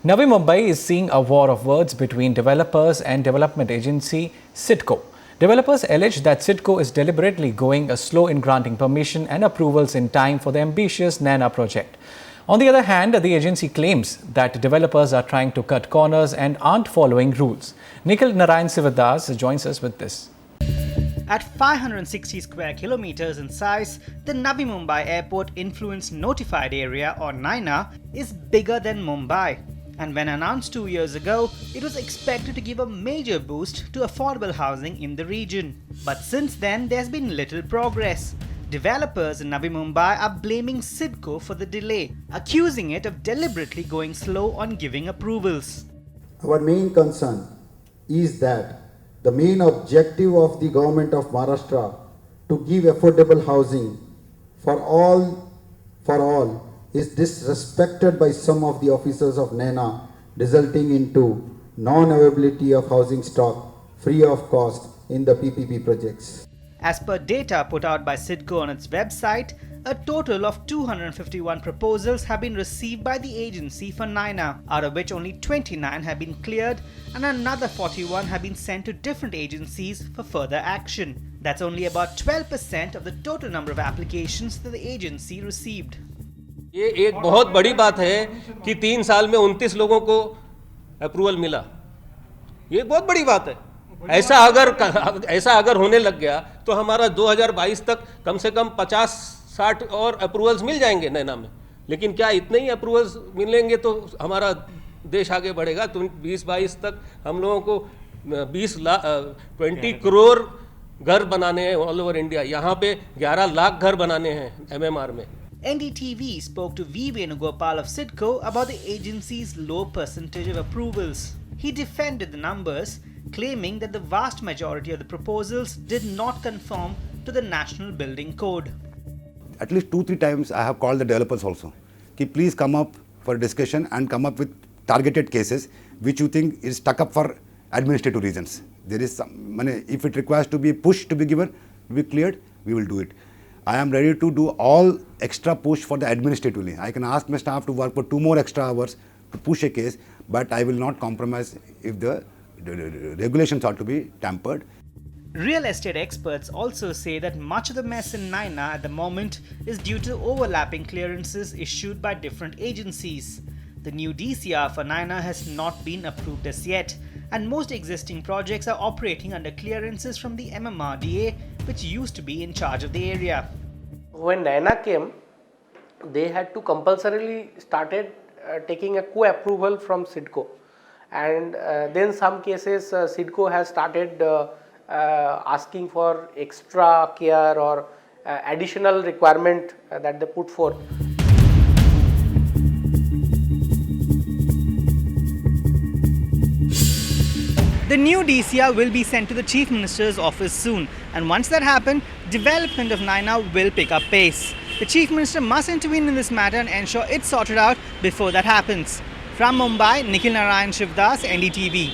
Navi Mumbai is seeing a war of words between developers and development agency CIDCO. Developers allege that CIDCO is deliberately going slow in granting permission and approvals in time for the ambitious NAINA project. On the other hand, the agency claims that developers are trying to cut corners and aren't following rules. Nikhil Narayan Sivadas joins us with this. At 560 square kilometers in size, the Navi Mumbai Airport Influence Notified Area or NAINA is bigger than Mumbai. And when announced 2 years ago, it was expected to give a major boost to affordable housing in the region. But since then, there's been little progress. Developers in Navi Mumbai are blaming CIDCO for the delay, accusing it of deliberately going slow on giving approvals. Our main concern is that the main objective of the government of Maharashtra to give affordable housing for all is disrespected by some of the officers of NAINA, resulting into non-availability of housing stock free of cost in the PPP projects. As per data put out by CIDCO on its website, a total of 251 proposals have been received by the agency for NAINA, out of which only 29 have been cleared and another 41 have been sent to different agencies for further action. That's only about 12% of the total number of applications that the agency received. ये एक बहुत बड़ी बात है कि 3 साल में 29 लोगों को अप्रूवल मिला। ये बहुत बड़ी बात है। ऐसा अगर होने लग गया तो हमारा 2022 तक कम से कम 50-60 और अप्रूवल्स मिल जाएंगे नैना में। लेकिन क्या इतने ही अप्रूवल्स मिलेंगे तो हमारा देश आगे बढ़ेगा? तो 2022 तक हम लोगों को 20 करोड़ घर बनाने हैं ऑल ओवर इंडिया। यहाँ पे 11 लाख घर बनाने हैं MMR में। NDTV spoke to V. Venugopal of CIDCO about the agency's low percentage of approvals. He defended the numbers, claiming that the vast majority of the proposals did not conform to the National Building Code. At least 2-3 times I have called the developers also. Ki please come up for discussion and come up with targeted cases which you think is stuck up for administrative reasons. There is some, if it requires to be pushed to be given, be cleared, we will do it. I am ready to do all extra push for the administratively. I can ask my staff to work for 2 more extra hours to push a case, but I will not compromise if the regulations are to be tampered. Real estate experts also say that much of the mess in NAINA at the moment is due to overlapping clearances issued by different agencies. The new DCR for NAINA has not been approved as yet, and most existing projects are operating under clearances from the MMRDA, which used to be in charge of the area. When NAINA came, they had to compulsorily started taking a co-approval from CIDCO, and then some cases CIDCO has started asking for extra care or additional requirement that they put forth. The new DCR will be sent to the Chief Minister's office soon, and once that happens, development of NAINA will pick up pace. The Chief Minister must intervene in this matter and ensure it's sorted out before that happens. From Mumbai, Nikhil Narayan Sivadas, NDTV.